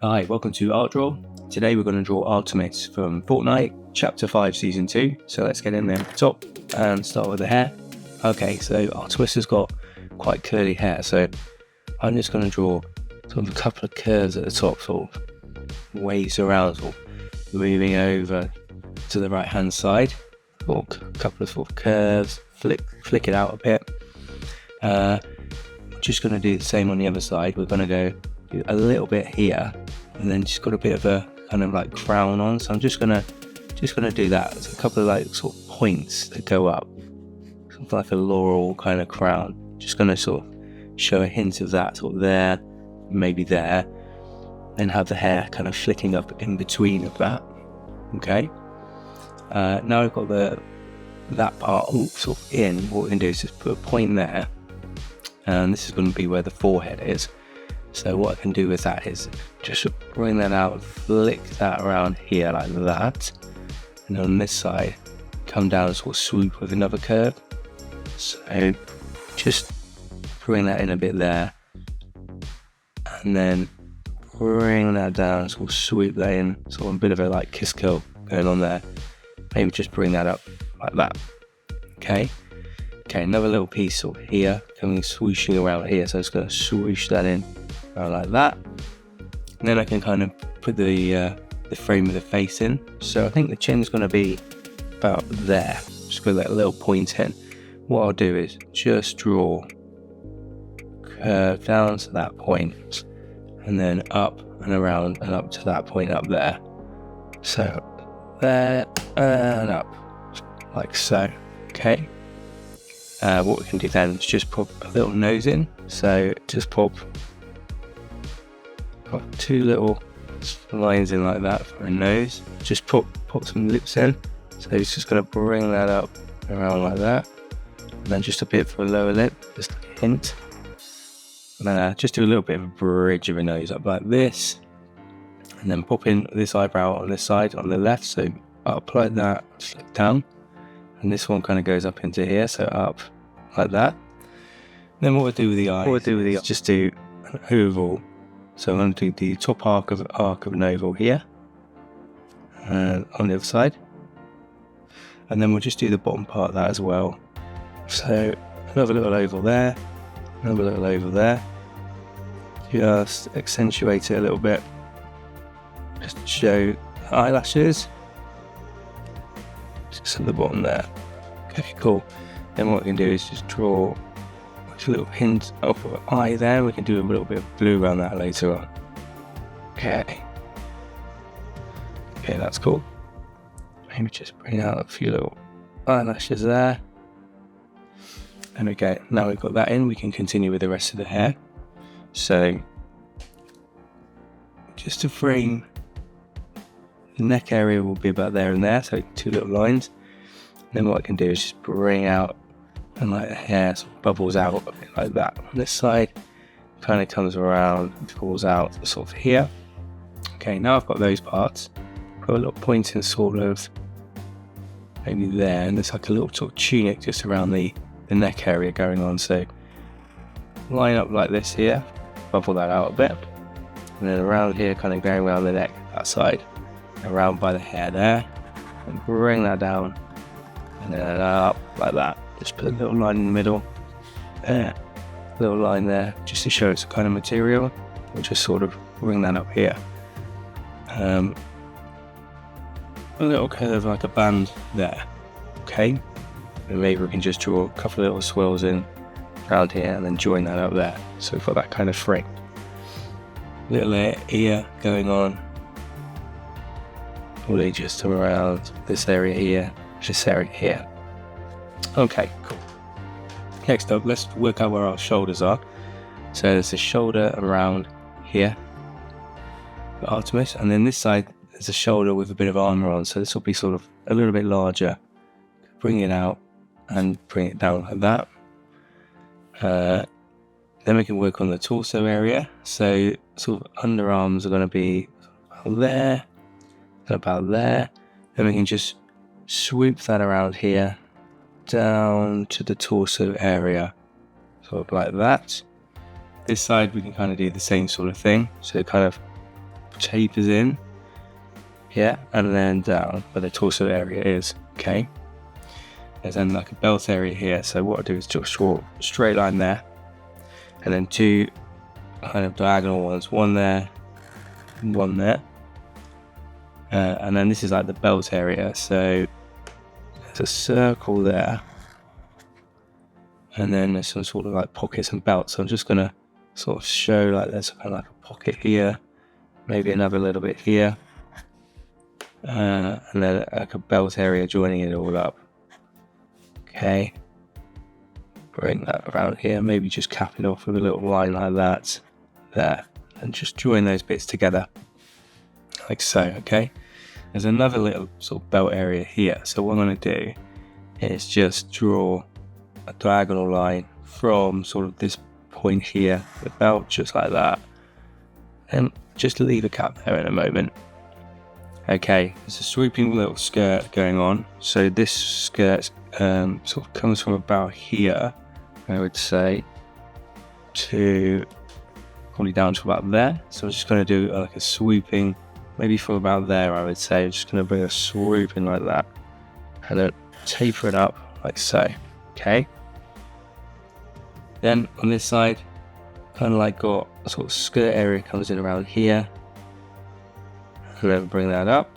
Hi, welcome to Art Draw. Today we're going to draw Artemis from Fortnite Chapter 5 Season 2. So let's get in there at the top and start with the hair. Okay, so Artemis has got quite curly hair, so I'm just going to draw sort of a couple of curves at the top, sort of waves around, sort of moving over to the right hand side. Or a couple of sort of curves, flick it out a bit. Just going to do the same on the other side. We're going to go do a little bit here, and then just got a bit of a kind of like crown on. So I'm just gonna do that. There's a couple of like sort of points that go up, something like a laurel kind of crown. Just gonna sort of show a hint of that sort of there, maybe there, and have the hair kind of flicking up in between of that. Okay. Now I've got that part sort of in. What we can do is just put a point there, and this is going to be where the forehead is. So what I can do with that is just bring that out, flick that around here like that, and on this side come down and sort of swoop with another curve. So just bring that in a bit there, and then bring that down, sort of swoop that in, sort of a bit of a like kiss curl going on there. Maybe just bring that up like that. Okay, another little piece sort of here, coming swooshing around here. So I'm just going to swoosh that in around like that. And then I can kind of put the frame of the face in. So I think the chin's going to be about there. Just put that little point in. What I'll do is just draw curve down to that point, and then up and around and up to that point up there. So there and up, like so. Okay. What we can do then is just pop a little nose in. So just pop two little lines in like that for a nose. Just pop some lips in. So it's just going to bring that up around like that, and then just a bit for a lower lip, just a hint. And then just do a little bit of a bridge of a nose up like this, and then pop in this eyebrow on this side on the left. So up like that, flick down, and this one kind of goes up into here. So up like that. Then what we'll do with the eye, is just do an oval. So I'm going to do the top arc of an oval here, and on the other side, and then we'll just do the bottom part of that as well. So another little oval there, another little oval there. Just accentuate it a little bit, just to show eyelashes, just at the bottom there. Okay, cool. Then what we can do is just draw a little hint of an eye there. We can do a little bit of blue around that later on. Okay, that's cool. Maybe just bring out a few little eyelashes there. And okay, now we've got that in, we can continue with the rest of the hair. So just to frame, the neck area will be about there and there, so two little lines. Then what I can do is just bring out, and like the hair sort of bubbles out a bit like that. On this side, kind of comes around, falls out sort of here. Okay, now I've got those parts. Got a little pointing sort of maybe there, and there's like a little sort of tunic just around the neck area going on. So line up like this here, bubble that out a bit, and then around here, kind of going around the neck, that side, around by the hair there, and bring that down, and then up like that. Just put a little line in the middle there, little line there, just to show it's a kind of material. We'll just sort of bring that up here. A little curve like a band there. Okay, and maybe we can just draw a couple of little swirls in around here and then join that up there. So we've got that kind of frame. Little ear going on, probably just around this area here, this area here. Okay, cool. Next up, let's work out where our shoulders are. So there's a shoulder around here for Artemis, and then this side there's a shoulder with a bit of armor on. So this will be sort of a little bit larger. Bring it out and bring it down like that. Then we can work on the torso area. So sort of underarms are going to be about there, about there. Then we can just swoop that around here, down to the torso area, sort of like that. This side we can kind of do the same sort of thing, so kind of tapers in here and then down where the torso area is. Okay, there's then like a belt area here, so what I do is just short straight line there, and then 2 kind of diagonal ones, one there, one there, and then this is like the belt area, so there's a circle there, and then there's some sort of like pockets and belts. So I'm just gonna sort of show like there's kind of like a pocket here, maybe another little bit here, and then like a belt area joining it all up. Okay, bring that around here, maybe just cap it off with a little line like that there, and just join those bits together like so. Okay, there's another little sort of belt area here, so what I'm going to do is just draw a diagonal line from sort of this point here, the belt, just like that, and just leave a cap there in a moment. Okay, there's a swooping little skirt going on, so this skirt sort of comes from about here, I would say, to probably down to about there. So I'm just going to do like a swooping, maybe from about there, I would say. I'm just going to bring a swoop in like that, and then taper it up like so. Okay, then on this side, kind of like got a sort of skirt area comes in around here, and then bring that up,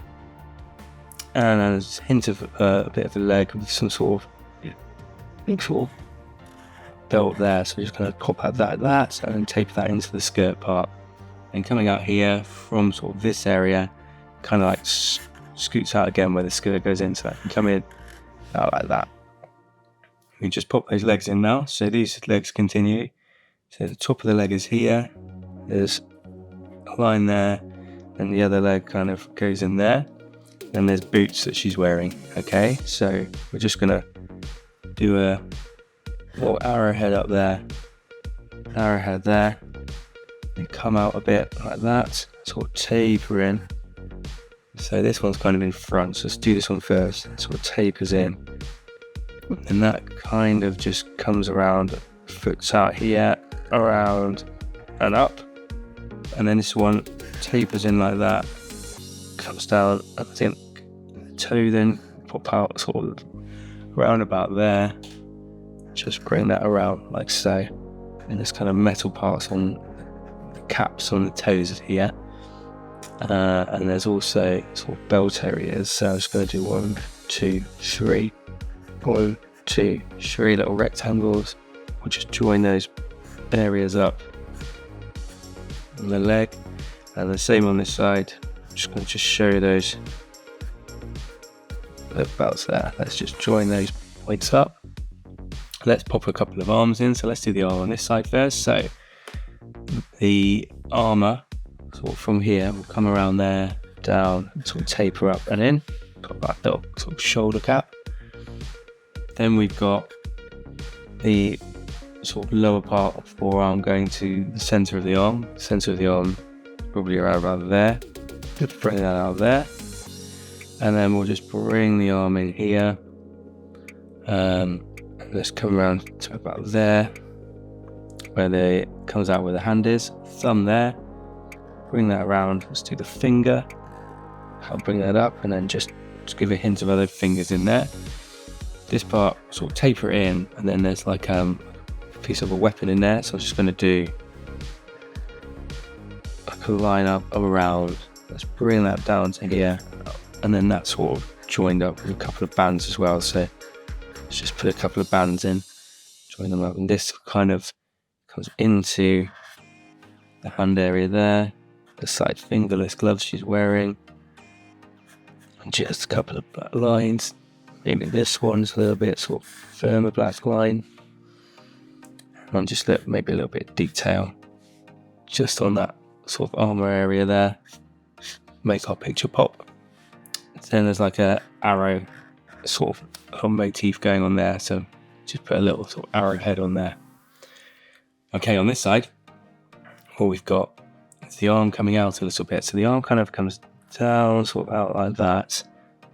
and then there's a hint of a bit of a leg with some sort of belt there, so we're just going to pop out that and then taper that into the skirt part, and coming out here from sort of this area, kind of like scoots out again where the skirt goes in, so I can come in out like that. We just pop those legs in now, so these legs continue. So the top of the leg is here, there's a line there, and the other leg kind of goes in there, and there's boots that she's wearing. Okay, so we're just going to do a little arrowhead up there, arrowhead there, and come out a bit like that, sort of taper in. So this one's kind of in front, so let's do this one first. Sort of tapers in, and that kind of just comes around, foots out here, around and up, and then this one tapers in like that, comes down. I think the toe then pop out sort of around about there, just bring that around like so, and there's kind of metal parts on the caps on the toes here, and there's also sort of belt areas, so I'm just going to do 1, 2, 3, 1, 2, 3 little rectangles. We'll just join those areas up on the leg, and the same on this side. I'm just going to show those little belts there. Let's just join those points up. Let's pop a couple of arms in, so let's do the arm on this side first. So the armour sort of from here will come around there, down, sort of taper up and in, got that little sort of shoulder cap. Then we've got the sort of lower part of forearm going to the centre of the arm. Centre of the arm probably around about there. Just bring that out there, and then we'll just bring the arm in here. Let's come around to about there, where it comes out where the hand is. Thumb there. Bring that around. Let's do the finger. I'll bring that up, and then just give a hint of other fingers in there. This part, sort of taper it in, and then there's like a piece of a weapon in there. So I'm just going to do like a line up around. Let's bring that down to here, and then that's sort of joined up with a couple of bands as well. So let's just put a couple of bands in, join them up, and this kind of comes into the hand area there, the side fingerless gloves she's wearing, and just a couple of black lines. Maybe this one's a little bit sort of firmer black line, and just maybe a little bit of detail just on that sort of armour area there, make our picture pop. Then there's like a arrow sort of motif going on there, so just put a little sort of arrowhead on there. Okay, on this side, what we've got is the arm coming out a little bit, so the arm kind of comes down, sort of out like that,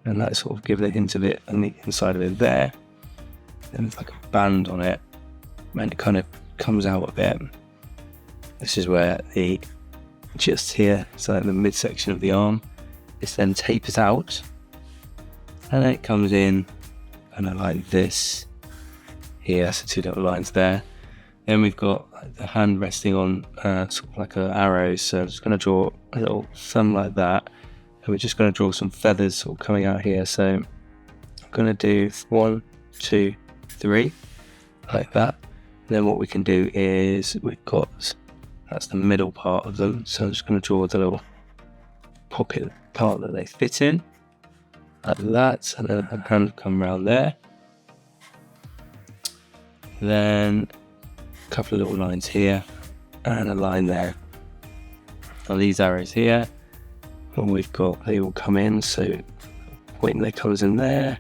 and that sort of gives a hint of it on the inside of it there. Then there's like a band on it, and it kind of comes out a bit. This is where the just here, so in the midsection of the arm. This then tapers out, and then it comes in kind of like this here, so 2 little lines there. Then we've got the hand resting on sort of like an arrow, so I'm just going to draw a little thumb like that, and we're just going to draw some feathers sort of coming out here. So I'm going to do 1, 2, 3 like that. And then what we can do is we've got, that's the middle part of them, so I'm just going to draw the little pocket part that they fit in like that, and then a hand come around there. Then a couple of little lines here and a line there. Now these arrows here, what we've got, they all come in, so point that comes in there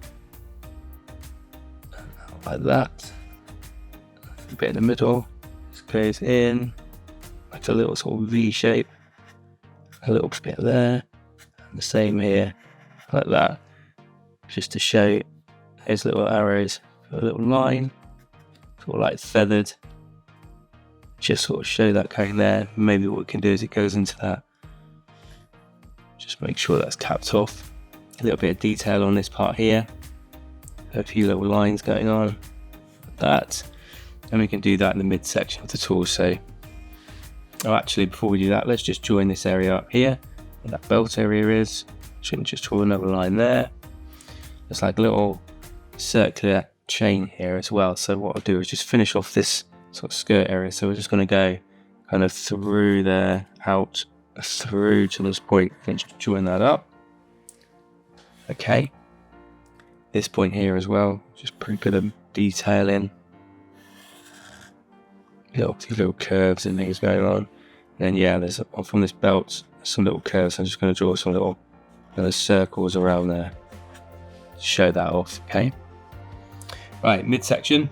like that. A bit in the middle, this goes in like a little sort of V shape, a little bit there, and the same here like that, just to show those little arrows, a little line sort of like feathered, just sort of show that going there. Maybe what we can do is it goes into that, just make sure that's capped off. A little bit of detail on this part here, a few little lines going on like that, and we can do that in the midsection of the tool. So actually, before we do that, let's just join this area up here where that belt area is. Shouldn't just draw another line there. There's like a little circular chain here as well, so what I'll do is just finish off this sort of skirt area. So we're just going to go kind of through there, out through to this point, and just join that up. Okay, this point here as well, just put a bit of detail in, little curves and things going on. And then yeah, there's from this belt some little curves. I'm just going to draw some little circles around there to show that off. Okay, right, midsection,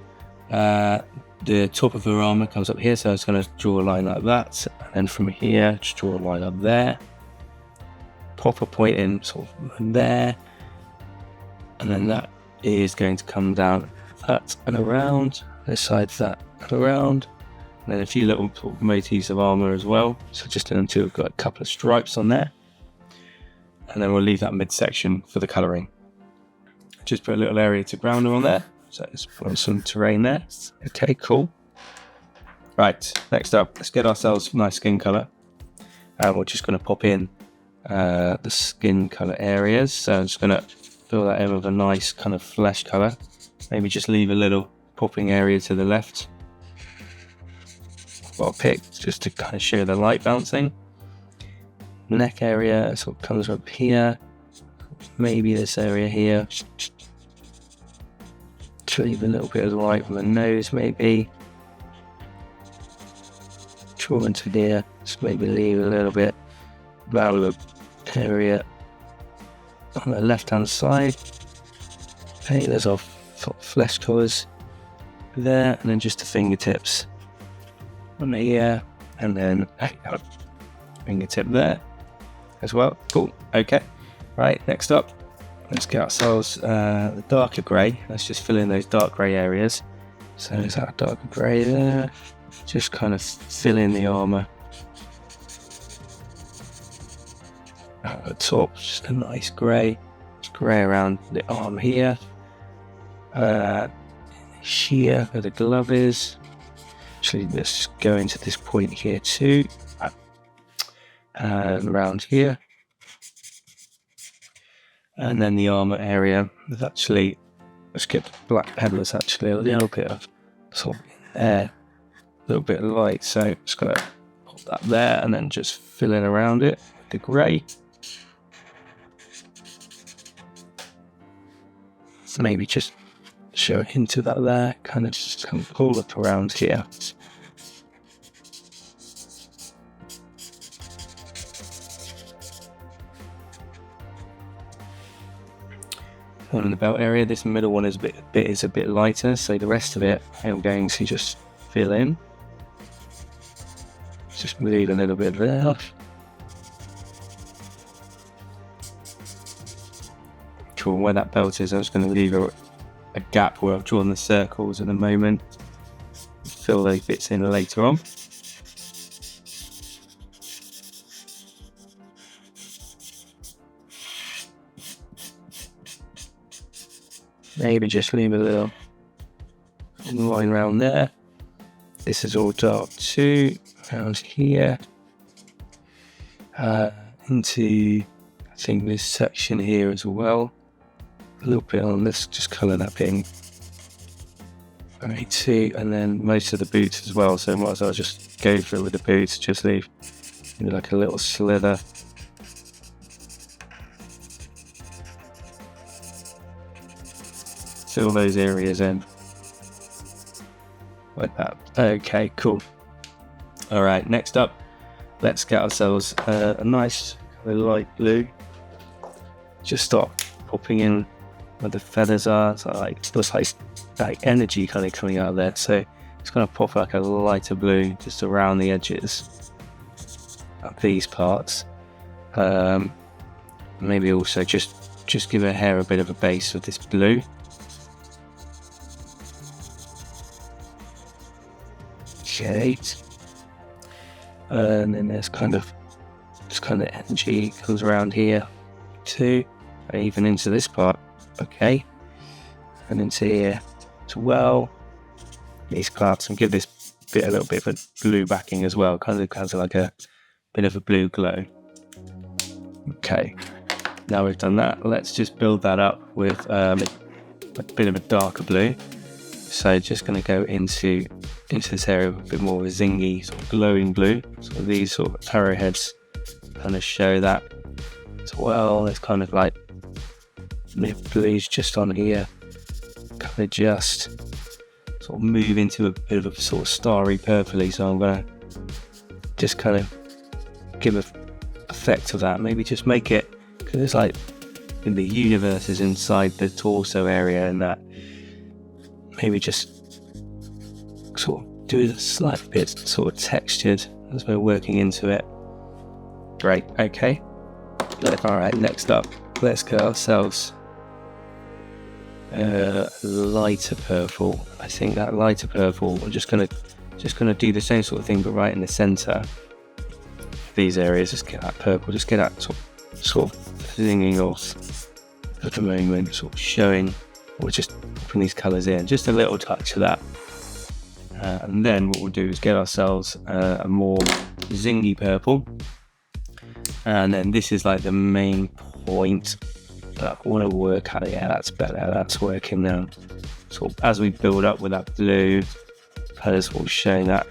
the top of her armor comes up here, so I was going to draw a line like that, and then from here just draw a line up there, pop a point in sort of there, and then that is going to come down that and around this side, that and around, and then a few little sort of motifs of armor as well, so just until we've got a couple of stripes on there, and then we'll leave that midsection for the colouring. Just put a little area to ground her on there, so let's put on some terrain there. Okay, cool. Right, next up, let's get ourselves a nice skin colour, and we're just going to pop in the skin colour areas. So I'm just going to fill that in with a nice kind of flesh colour, maybe just leave a little popping area to the left. What I'll pick just to kind of show the light bouncing. Neck area sort of comes up here, maybe this area here. To leave a little bit of the light from the nose, maybe. Draw into here, just maybe leave a little bit around the area on the left hand side. Okay, there's our flesh colours there, and then just the fingertips on here, and then fingertip there as well. Cool. Okay, right, next up, let's get ourselves the darker grey. Let's just fill in those dark grey areas. So there's that darker grey there. Just kind of fill in the armour. At the top, just a nice grey. Just grey around the arm here. Here where the glove is. Actually, let's just go into this point here too. And around here. And then the armour area is actually, let's get the black peddlers actually, a little bit of sort of there, a little bit of light, so just going to pop that there and then just fill in around it with the grey. So maybe just show a hint of that there, kind of just come pull up around here. On the belt area, this middle one is a bit lighter, so the rest of it I'm going to just fill in. Just leave a little bit there. Cool. Where that belt is, I'm just going to leave a gap where I've drawn the circles at the moment. Fill those bits in later on. maybe just leave a little line around there. This is all dark too, around here. Into, I think, this section here as well. A little bit on this, just colour that in. Alright, too, and then most of the boots as well, so might as well just go for it with the boots, just leave like a little slither. Fill those areas in like that. Okay, cool. All right, next up, let's get ourselves a nice kind of light blue. Just start popping in where the feathers are. So like looks like energy kind of coming out of there. So it's gonna pop like a lighter blue just around the edges of these parts. Maybe also just give her hair a bit of a base with this blue. Okay, and then there's kind of energy comes around here too, and even into this part. Okay, and into here as well. These parts, and give this bit a little bit of a blue backing as well. Kind of has like a bit of a blue glow. Okay, now we've done that. Let's just build that up with a bit of a darker blue. So just going to go into this area with a bit more of a zingy, sort of glowing blue. So these sort of arrowheads kind of show that as well. There's kind of like blues just on here, kind of just sort of move into a bit of a sort of starry purpley. So I'm going to just kind of give an effect of that. Maybe just make it, because it's like in the universe is inside the torso area, and that maybe just sort of do a slight bit sort of textured as we're working into it. Great, okay. Alright, next up, let's get ourselves lighter purple. I think that lighter purple, we're just gonna do the same sort of thing, but right in the center. These areas, just get that purple, just get that sort of thinging off at the moment, sort of showing. We're just putting these colours in, just a little touch of that. And then what we'll do is get ourselves a more zingy purple. And then this is like the main point that I want to work at. Yeah, that's better, that's working now. So as we build up with that blue, colours will show that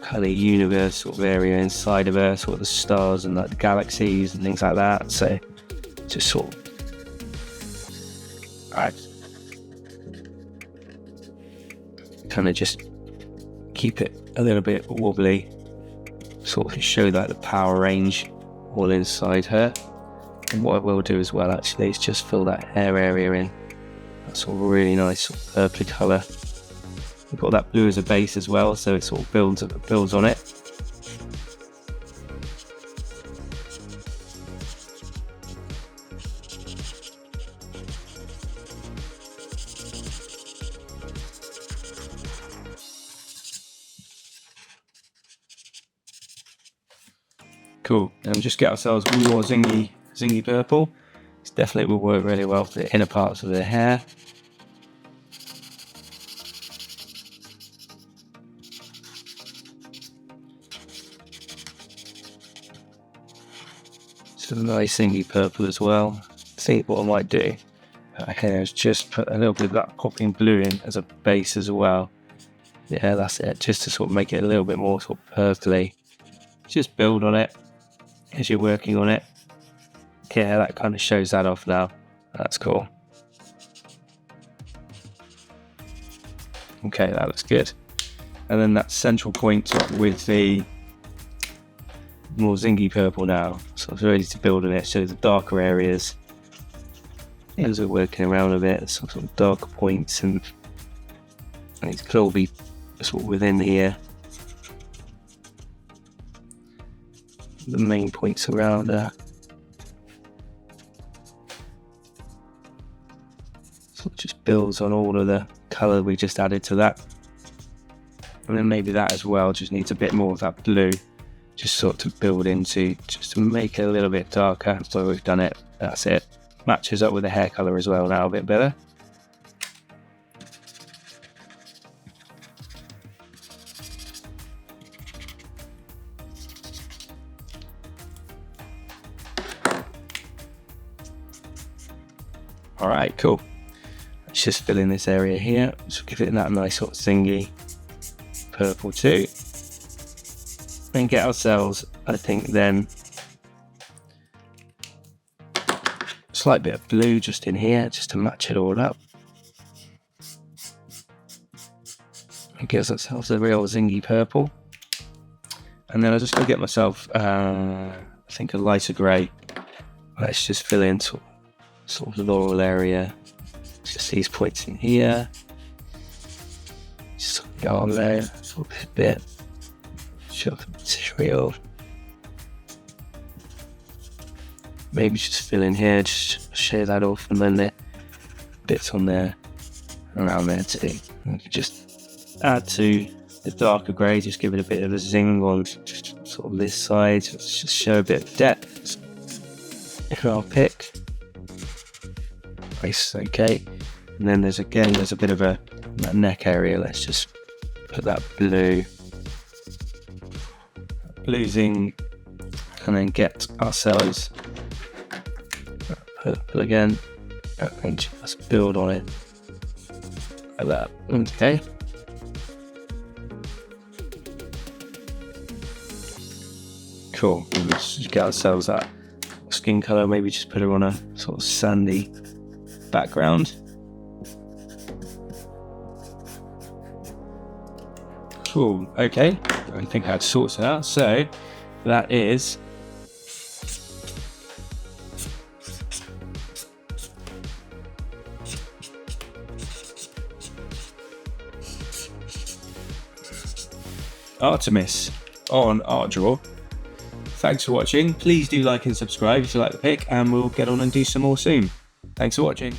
kind of universe sort of area inside of her, sort of the stars and like the galaxies and things like that. So just sort of, right, kind of just keep it a little bit wobbly, sort of show that the power range all inside her. And what I will do as well actually is just fill that hair area in. That's sort of a really nice sort of purpley colour. We've got that blue as a base as well, so it sort of builds on it. Cool, and just get ourselves more zingy purple. This definitely will work really well for the inner parts of the hair. It's a nice zingy purple as well. I think what I might do here is just put a little bit of that popping blue in as a base as well. Yeah, that's it, just to sort of make it a little bit more sort of purpley. Just build on it as you're working on it. Yeah, that kind of shows that off now. That's cool. Okay, that looks good. And then that central point with the more zingy purple now. So it's ready to build on it. So the darker areas, as we're working around a bit, some sort of darker points, and it could all be sort of within here. The main points around there. So it just builds on all of the colour we just added to that. And then maybe that as well just needs a bit more of that blue, just sort of build into, just to make it a little bit darker. So we've done it, that's it. matches up with the hair color as well now a bit better. Alright, cool. Let's just fill in this area here. So give it that nice sort of zingy purple too. And get ourselves, I think then, a slight bit of blue just in here, just to match it all up. And gives ourselves a real zingy purple. And then I'll just go get myself, I think a lighter grey. Let's just fill in sort of the laurel area. Just these points in here. Just go on there, sort of a bit. Show the material. Maybe just fill in here, just share that off, and then the bits on there, around there too. And just add to the darker grey, just give it a bit of a zing on just sort of this side, just show a bit of depth. If I'll pick. Nice, okay. And then there's a bit of that neck area. Let's just put that blue zing, and then get ourselves purple again, and just build on it like that. Okay. Cool. Let's just get ourselves that skin color. Maybe just put her on a sort of sandy background. Cool. Okay. I think I had sorted it out. So that is Artemis on Art Draw. Thanks for watching. Please do like and subscribe if you like the pick, and we'll get on and do some more soon. Thanks for watching.